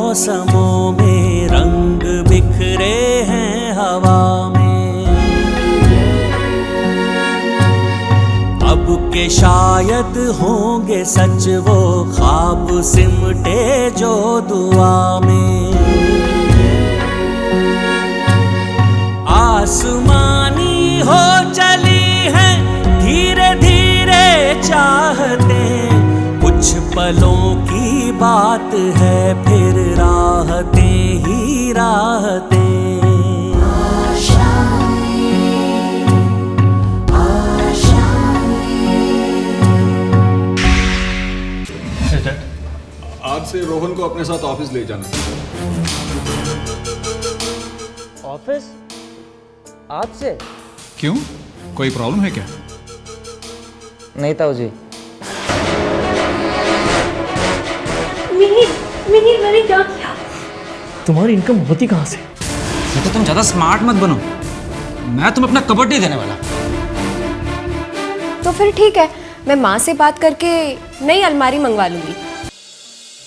मौसमों में रंग बिखरे हैं हवा में। अब के शायद होंगे सच वो ख्वाब सिमटे जो दुआ में। आसमानी हो चली है धीरे धीरे चाहते, कुछ पलों की बात है फिर राहतें ही राहतें। आज से रोहन को अपने साथ ऑफिस ले जाना। ऑफिस? आज से? क्यों, कोई प्रॉब्लम है क्या? नहीं ताऊ जी। मैंने क्या किया? तुम्हारी इनकम होती कहाँ से? देखो तुम ज्यादा स्मार्ट मत बनो, मैं तुम्हें अपना कबड्डी नहीं देने वाला। तो फिर ठीक है, मैं माँ से बात करके नई अलमारी मंगवा लूंगी।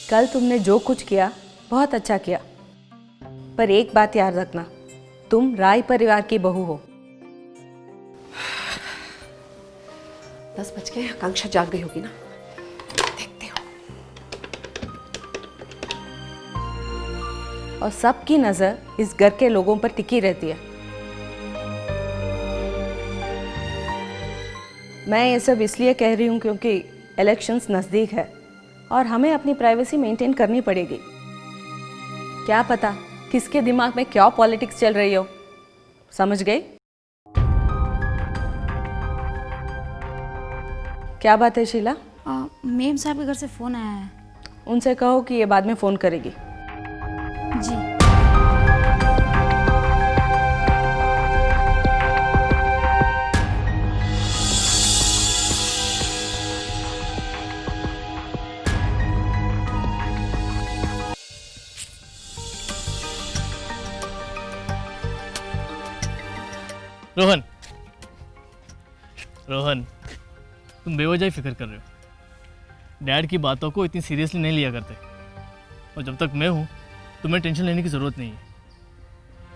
कल तुमने जो कुछ किया बहुत अच्छा किया, पर एक बात याद रखना, तुम राय परिवार की बहू हो। 10 बज गए, आकांक्षा जाग गई होगी ना, देखते हो। और सबकी नजर इस घर के लोगों पर टिकी रहती है। मैं ये सब इसलिए कह रही हूँ क्योंकि इलेक्शंस नज़दीक है और हमें अपनी प्राइवेसी मेंटेन करनी पड़ेगी। क्या पता किसके दिमाग में क्या पॉलिटिक्स चल रही हो, समझ गए? क्या बात है शीला? मेम साहब के घर से फ़ोन आया है। उनसे कहो कि ये बाद में फ़ोन करेगी। जी। रोहन, रोहन, तुम बेवजह ही फिक्र कर रहे हो। डैड की बातों को इतनी सीरियसली नहीं लिया करते, और जब तक मैं हूँ तुम्हें टेंशन लेने की ज़रूरत नहीं है।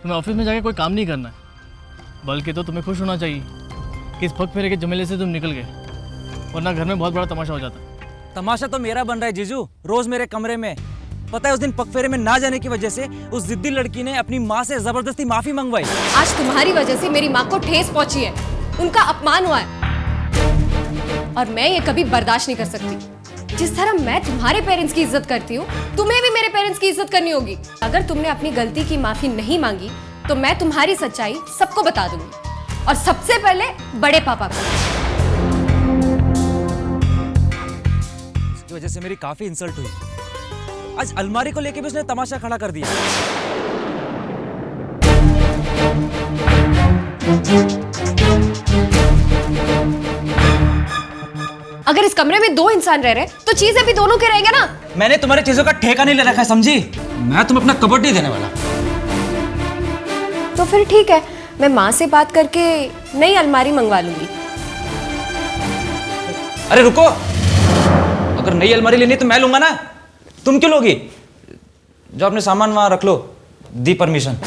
तुम्हें ऑफिस में जाके कोई काम नहीं करना है, बल्कि तो तुम्हें खुश होना चाहिए कि इस पग फेरे के झमेले से तुम निकल गए, वरना घर में बहुत बड़ा तमाशा हो जाता। तमाशा तो मेरा बन रहा है जीजू, रोज मेरे कमरे में। पता है उस दिन पगफेरे में ना जाने की वजह से उस जिद्दी लड़की ने अपनी माँ से जबरदस्ती माफी मंगवाई। आज तुम्हारी वजह से मेरी माँ को ठेस पहुंची है, उनका अपमान हुआ है, और मैं ये कभी बर्दाश्त नहीं कर सकती। जिस तरह मैं तुम्हारे पेरेंट्स की इज्जत करती हूँ, तुम्हें भी मेरे पेरेंट्स की इज्जत करनी होगी। अगर तुमने अपनी गलती की माफी नहीं मांगी तो मैं तुम्हारी सच्चाई सबको बता दूंगी, और सबसे पहले बड़े पापा को। इसकी वजह से मेरी काफी इंसल्ट हुई। आज अलमारी को लेके भी उसने तमाशा खड़ा कर दिया। अगर इस कमरे में 2 इंसान रह रहे तो चीजें भी दोनों के रहेंगे ना। मैंने तुम्हारी चीजों का ठेका नहीं ले रखा है, समझी? मैं तुम्हें अपना कबड्डी देने वाला। तो फिर ठीक है, मैं माँ से बात करके नई अलमारी मंगवा लूंगी। अरे रुको, अगर नई अलमारी लेनी तो मैं लूंगा ना, तुम क्यों लोगी? जो अपने सामान वहां रख लो, दी परमिशन।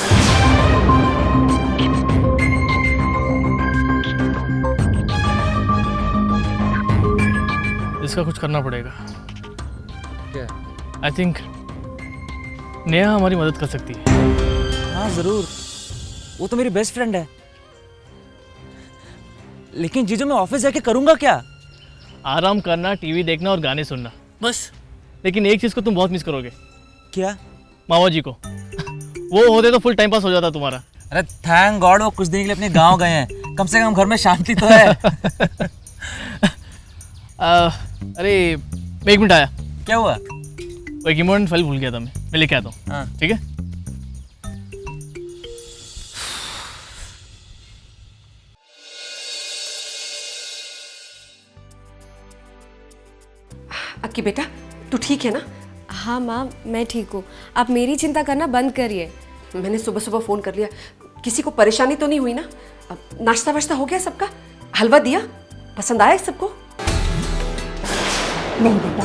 इसका कुछ करना पड़ेगा। क्या? आई थिंक नेहा हमारी मदद कर सकती है। हाँ जरूर, वो तो मेरी बेस्ट फ्रेंड है। लेकिन जीजू मैं ऑफिस जाके करूंगा क्या? आराम करना, टीवी देखना और गाने सुनना, बस। लेकिन एक चीज़ को तुम बहुत मिस करोगे। क्या? मामा जी को। वो होते तो फुल टाइम पास हो जाता तुम्हारा। अरे थैंक गॉड वो कुछ दिन के लिए अपने गांव गए हैं, कम से कम घर में शांति तो है। अरे मैं 1 मिनट आया। क्या हुआ? वो एक इम्पोर्टेंट फाइल भूल गया था, मैं लेके आता हूँ। हाँ। ठीक है। अक्की बेटा, तू ठीक है ना? हाँ माँ, मैं ठीक हूँ। आप मेरी चिंता करना बंद करिए। मैंने सुबह सुबह फ़ोन कर लिया, किसी को परेशानी तो नहीं हुई ना? नाश्ता वाश्ता हो गया सबका? हलवा दिया? पसंद आया सबको? नहीं बेटा,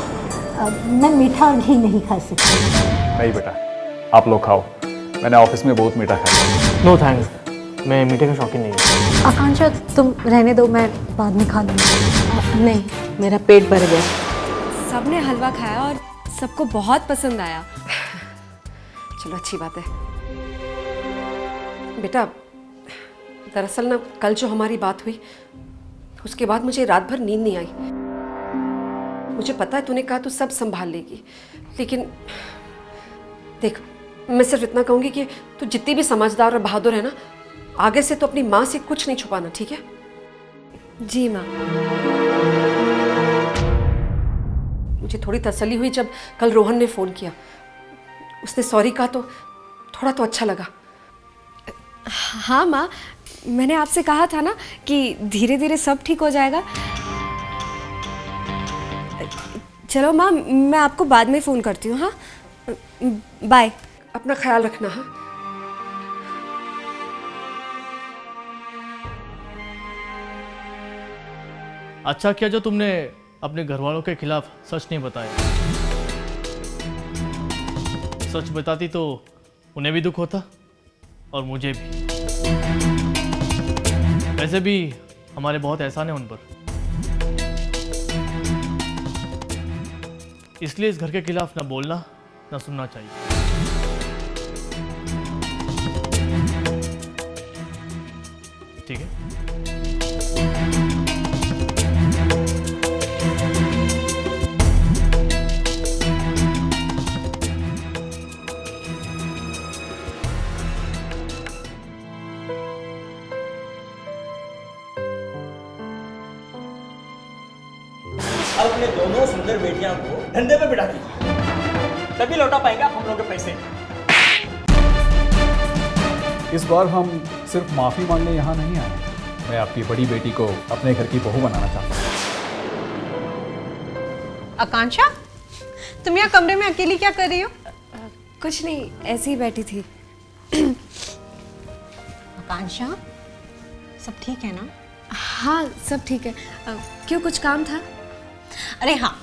मैं मीठा घी नहीं खा सकती। नहीं बेटा, आप लोग खाओ। मैंने ऑफिस में बहुत मीठा खाया। नो थैंक्स, मैं मीठे का शौकीन नहीं हूँ। आकांक्षा तुम रहने दो, मैं बाद में खा लूँगी। नहीं, मेरा पेट भर गया। सबने हलवा खाया और सबको बहुत पसंद आया। चलो अच्छी बात है। बेटा दरअसल ना कल जो हमारी बात हुई उसके बाद मुझे रात भर नींद नहीं आई। मुझे पता है तूने कहा तू सब संभाल लेगी, लेकिन देख मैं सिर्फ इतना कहूंगी कि तू जितनी भी समझदार और बहादुर है ना, आगे से तो अपनी माँ से कुछ नहीं छुपाना, ठीक है? जी माँ। मुझे थोड़ी तसल्ली हुई जब कल रोहन ने फ़ोन किया। उसने सॉरी कहा तो थोड़ा तो अच्छा लगा। हाँ माँ, मैंने आपसे कहा था ना कि धीरे धीरे सब ठीक हो जाएगा। चलो माँ, मैं आपको बाद में फ़ोन करती हूँ। हाँ, बाय। अपना ख्याल रखना। हाँ, अच्छा किया जो तुमने अपने घर वालों के खिलाफ सच नहीं बताया। सच बताती तो उन्हें भी दुख होता और मुझे भी। वैसे भी हमारे बहुत एहसान है उन पर, इसलिए इस घर के खिलाफ ना बोलना ना सुनना चाहिए। ठीक है? अपने दोनों सुंदर बेटियां को धंधे पे बिठा दीजिए, तभी लौटा पाएंगे आप हम लोग के पैसे। इस बार हम सिर्फ माफ़ी मांगने यहाँ नहीं आए। मैं आपकी बड़ी बेटी को अपने घर की बहू बनाना चाहता हूँ। आकांक्षा, तुम यहाँ कमरे में अकेली क्या कर रही हो? कुछ नहीं, ऐसे ही बैठी थी। आकांक्षा, सब ठीक है ना? हाँ सब ठीक है। क्यों, कुछ काम था? अरे हाँ,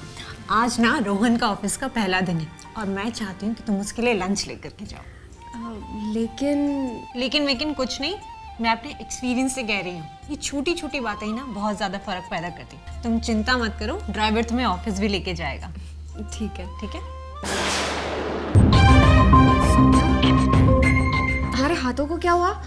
आज ना रोहन का ऑफिस का पहला दिन है और मैं चाहती हूँ कि तुम उसके लिए लंच लेकर के जाओ। लेकिन कुछ नहीं, मैं अपने एक्सपीरियंस से कह रही हूँ, ये छोटी छोटी बातें ही ना बहुत ज़्यादा फर्क पैदा करती। तुम चिंता मत करो, ड्राइवर तुम्हें ऑफिस भी लेके जाएगा। ठीक है। ठीक है? हमारे हाथों को क्या हुआ?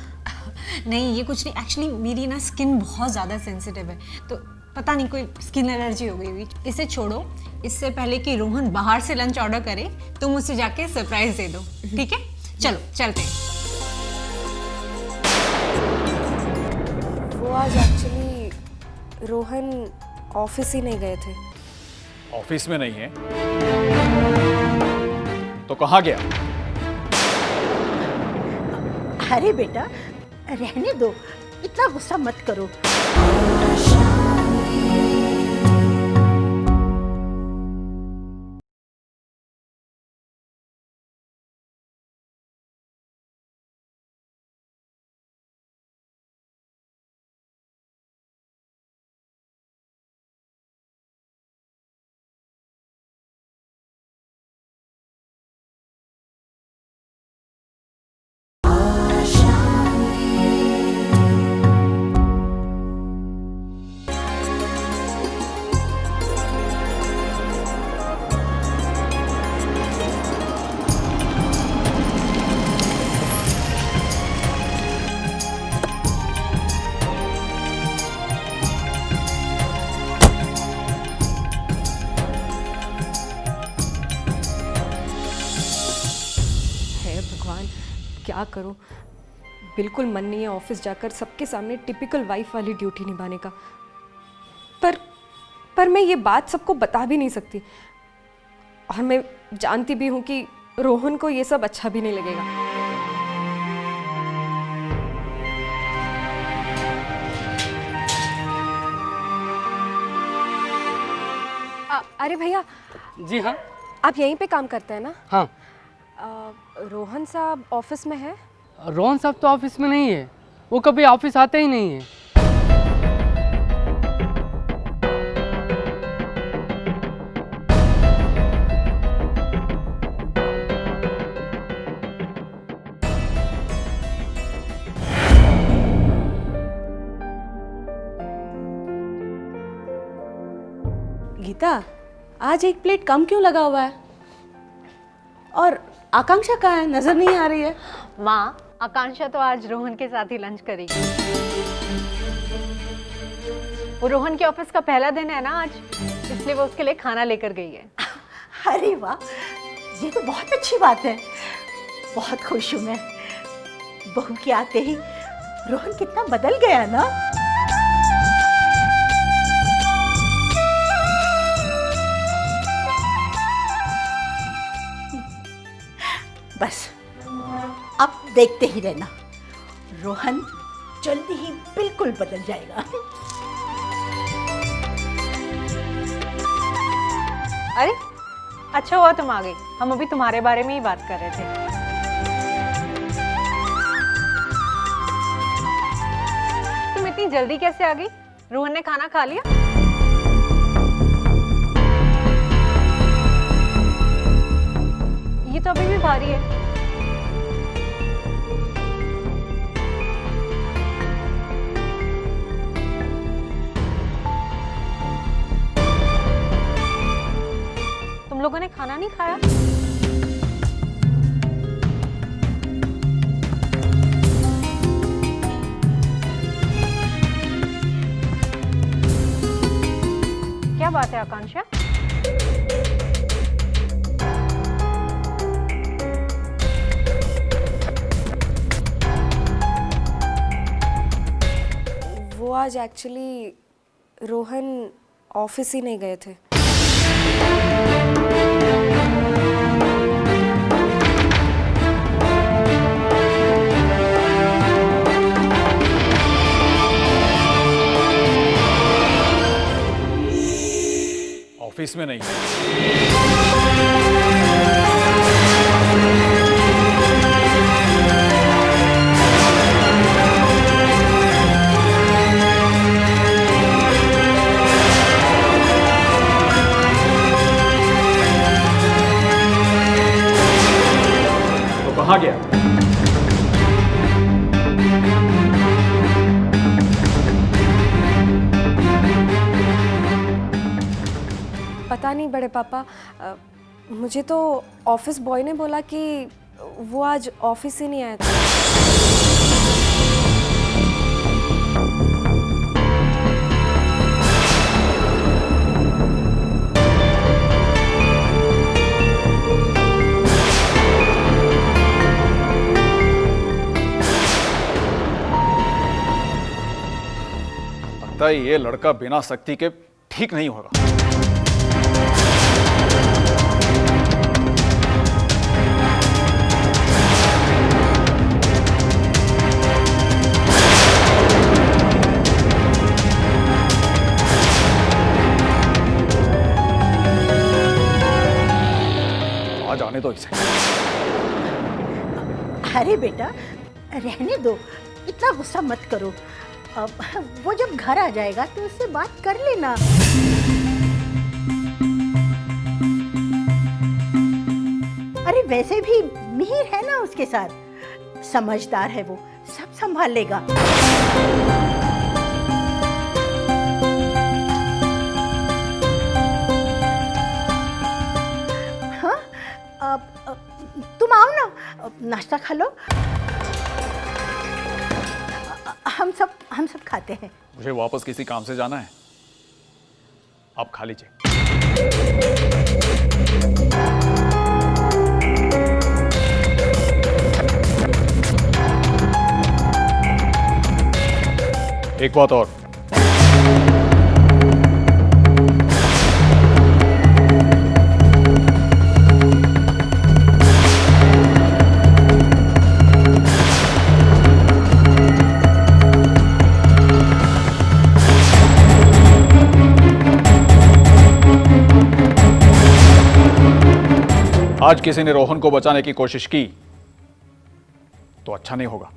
नहीं, ये कुछ नहीं। एक्चुअली मेरी ना स्किन बहुत ज़्यादा सेंसिटिव है, तो पता नहीं कोई स्किन एलर्जी हो गई हुई। इसे छोड़ो, इससे पहले कि रोहन बाहर से लंच ऑर्डर करे तुम उसे जाके सरप्राइज दे दो। ठीक है? चलो चलते हैं। वो आज एक्चुअली रोहन ऑफिस ही नहीं गए थे। ऑफिस में नहीं है तो कहाँ गया? अरे बेटा रहने दो, इतना गुस्सा मत करो। क्या करूं, बिल्कुल मन नहीं है ऑफिस जाकर सबके सामने टिपिकल वाइफ वाली ड्यूटी निभाने का। पर मैं ये बात सबको बता भी नहीं सकती, और मैं जानती भी हूं कि रोहन को ये सब अच्छा भी नहीं लगेगा। अरे भैया। जी हाँ। आप यहीं पे काम करते हैं ना? हाँ। रोहन साहब ऑफिस में है? रोहन साहब तो ऑफिस में नहीं है, वो कभी ऑफिस आते ही नहीं है। गीता, आज एक प्लेट कम क्यों लगा हुआ है? और आकांक्षा कहाँ है? नजर नहीं आ रही है। माँ, आकांक्षा तो आज रोहन के साथ ही लंच करेगी। वो रोहन के ऑफिस का पहला दिन है ना आज, इसलिए वो उसके लिए खाना लेकर गई है। अरे वाह, ये तो बहुत अच्छी बात है। बहुत खुश हूँ मैं। बहू के आते ही रोहन कितना बदल गया ना। बस अब देखते ही रहना, रोहन जल्दी ही बिल्कुल बदल जाएगा। अरे अच्छा हुआ तुम आ गई, हम अभी तुम्हारे बारे में ही बात कर रहे थे। तुम इतनी जल्दी कैसे आ गई? रोहन ने खाना खा लिया? ये तो अभी भी भारी है। तुम लोगों ने खाना नहीं खाया? क्या बात है आकांक्षा? वो आज एक्चुअली रोहन ऑफिस ही नहीं गए थे। ऑफिस में नहीं। तो कहाँ गया? पता नहीं बड़े पापा, मुझे तो ऑफिस बॉय ने बोला कि वो आज ऑफिस ही नहीं आया था। लगता है ये लड़का बिना शक्ति के ठीक नहीं होगा। आज आने दो इसे। अरे बेटा, रहने दो, इतना गुस्सा मत करो। अब वो जब घर आ जाएगा तो उससे बात कर लेना। अरे वैसे भी मिहिर है ना उसके साथ, समझदार है वो, सब संभाल लेगा। हाँ, तुम आओ ना, नाश्ता खा लो। हम सब खाते हैं। मुझे वापस किसी काम से जाना है, आप खा लीजिए। एक बात और, आज किसी ने रोहन को बचाने की कोशिश की तो अच्छा नहीं होगा।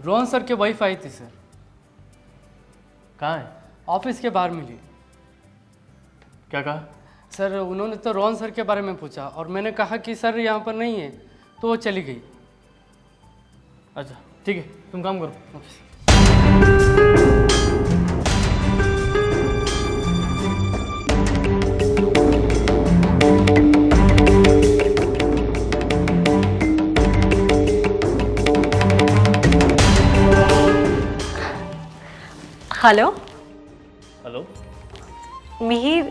रोहन सर की वाइफ आई थी सर। कहाँ है? ऑफिस के बाहर मिली। क्या कहा? सर उन्होंने तो रोहन सर के बारे में पूछा और मैंने कहा कि सर यहाँ पर नहीं है, तो वो चली गई। अच्छा ठीक है, तुम काम करो। हेलो हेलो, मिहिर,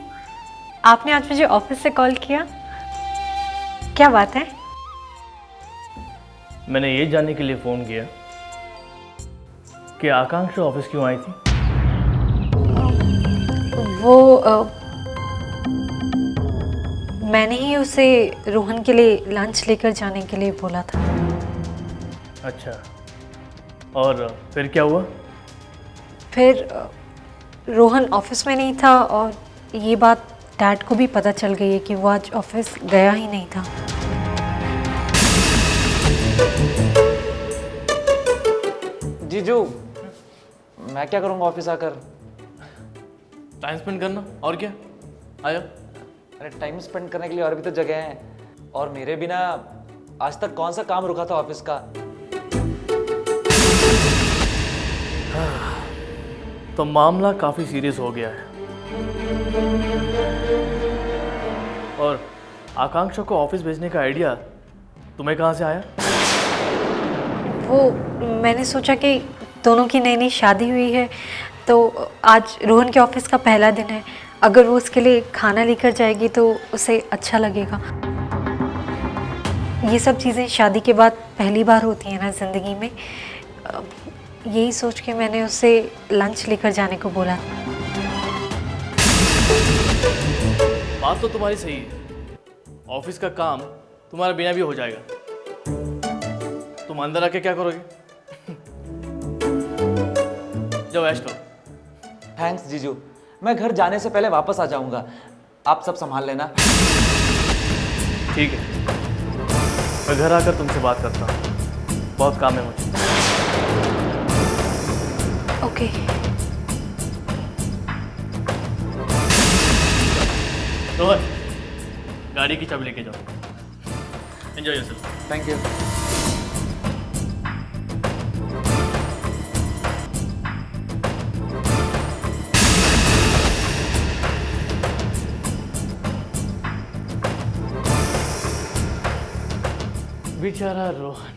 आपने आज मुझे ऑफिस से कॉल किया, क्या बात है? मैंने ये जानने के लिए फ़ोन किया कि आकांक्षा ऑफिस क्यों आई थी। वो मैंने ही उसे रोहन के लिए लंच लेकर जाने के लिए बोला था। अच्छा, और फिर क्या हुआ? फिर रोहन ऑफिस में नहीं था और ये बात डैड को भी पता चल गई है कि वो आज ऑफिस गया ही नहीं था। जीजू, मैं क्या करूँगा ऑफिस आकर? टाइम स्पेंड करना, और क्या। आया। अरे टाइम स्पेंड करने के लिए और भी तो जगह हैं, और मेरे बिना आज तक कौन सा काम रुका था ऑफिस का? तो मामला काफ़ी सीरियस हो गया है। और आकांक्षा को ऑफिस भेजने का आइडिया तुम्हें कहाँ से आया? वो मैंने सोचा कि दोनों की नई नई शादी हुई है, तो आज रोहन के ऑफिस का पहला दिन है, अगर वो उसके लिए खाना लेकर जाएगी तो उसे अच्छा लगेगा। ये सब चीज़ें शादी के बाद पहली बार होती हैं ना ज़िंदगी में। यही सोच के मैंने उसे लंच लेकर जाने को बोला। बात तो तुम्हारी सही है, ऑफिस का काम तुम्हारा बिना भी हो जाएगा। तुम अंदर आके क्या करोगे? जाओ ऐश करो। थैंक्स जीजू, मैं घर जाने से पहले वापस आ जाऊंगा, आप सब संभाल लेना। ठीक है, मैं घर आकर तुमसे बात करता हूँ, बहुत काम है मुझे। ओके। रोहन, गाड़ी की चाबी लेके जाओ। Enjoy yourself. Thank you. बेचारा रोहन,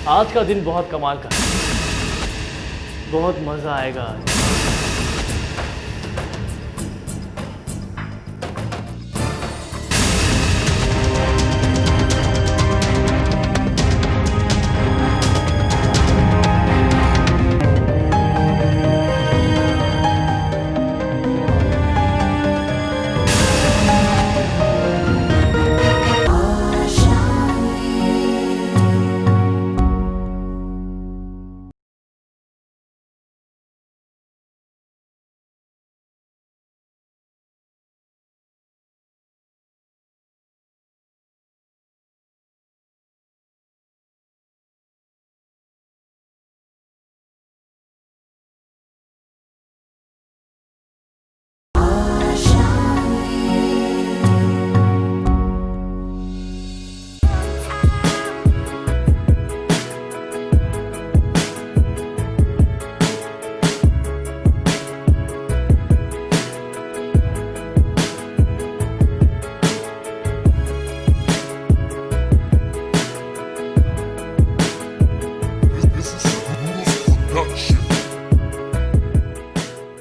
आज का दिन बहुत कमाल का है, बहुत मजा आएगा आज।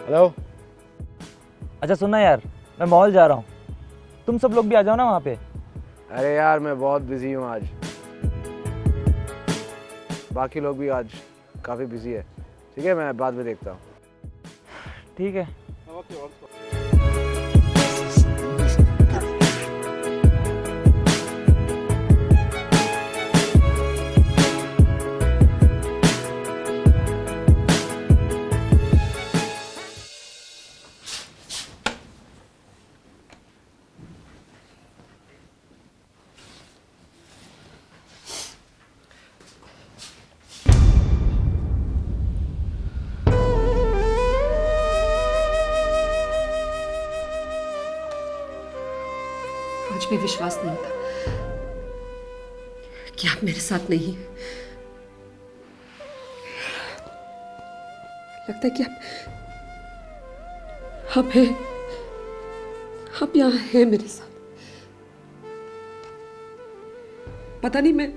हेलो। अच्छा सुनना यार, मैं मॉल जा रहा हूँ, तुम सब लोग भी आ जाओ ना वहाँ पे। अरे यार मैं बहुत बिजी हूँ आज, बाकी लोग भी आज काफ़ी बिजी है। ठीक है, मैं बाद में देखता हूँ। ठीक है। कुछ भी विश्वास नहीं होता कि आप मेरे साथ नहीं हैं। लगता है कि आप यहाँ हैं मेरे साथ। पता नहीं मैं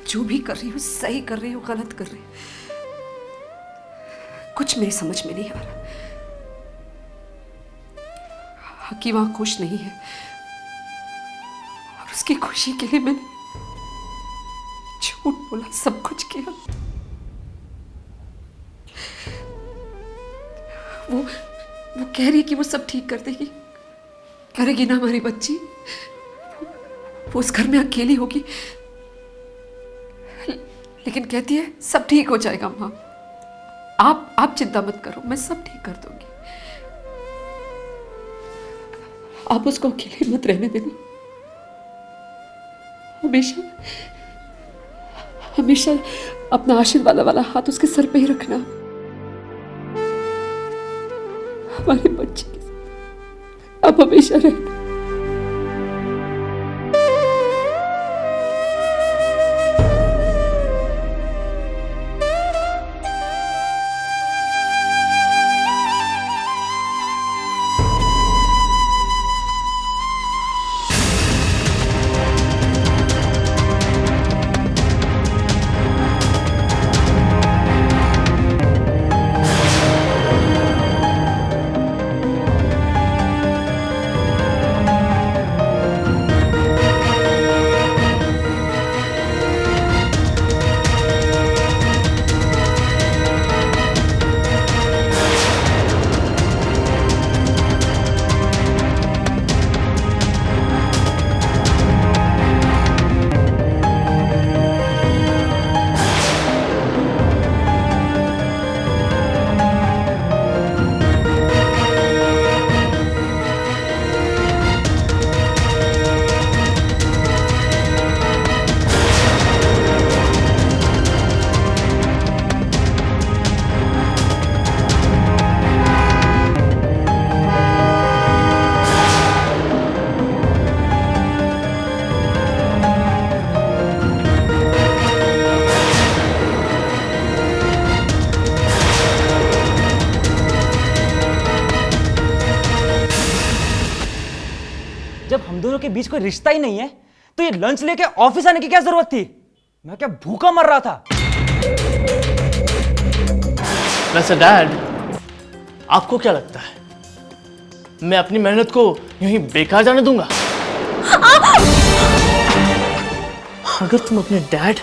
जो भी कर रही हूँ सही कर रही हूँ गलत कर रही हूँ, कुछ मेरी समझ में नहीं आ रहा। हकी वहां खुश नहीं है और उसकी खुशी के लिए मैंने झूठ बोला, सब कुछ किया। वो कह रही है कि वो सब ठीक कर देगी, करेगी ना हमारी बच्ची। वो उस घर में अकेली होगी, लेकिन कहती है सब ठीक हो जाएगा माँ, आप चिंता मत करो, मैं सब ठीक कर दूंगी। आप उसको अकेले मत रहने देना, हमेशा अपना आशीर्वाद वाला हाथ उसके सर पे ही रखना। हमारे बच्चे के साथ आप हमेशा रहना। जब हम दोनों के बीच कोई रिश्ता ही नहीं है तो ये लंच लेके ऑफिस आने की क्या जरूरत थी? मैं क्या भूखा मर रहा था? वैसे डैड, आपको क्या लगता है मैं अपनी मेहनत को यूं ही बेकार जाने दूंगा? अगर तुम अपने डैड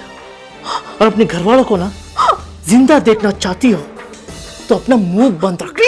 और अपने घर वालों को ना जिंदा देखना चाहती हो तो अपना मुंह बंद रख।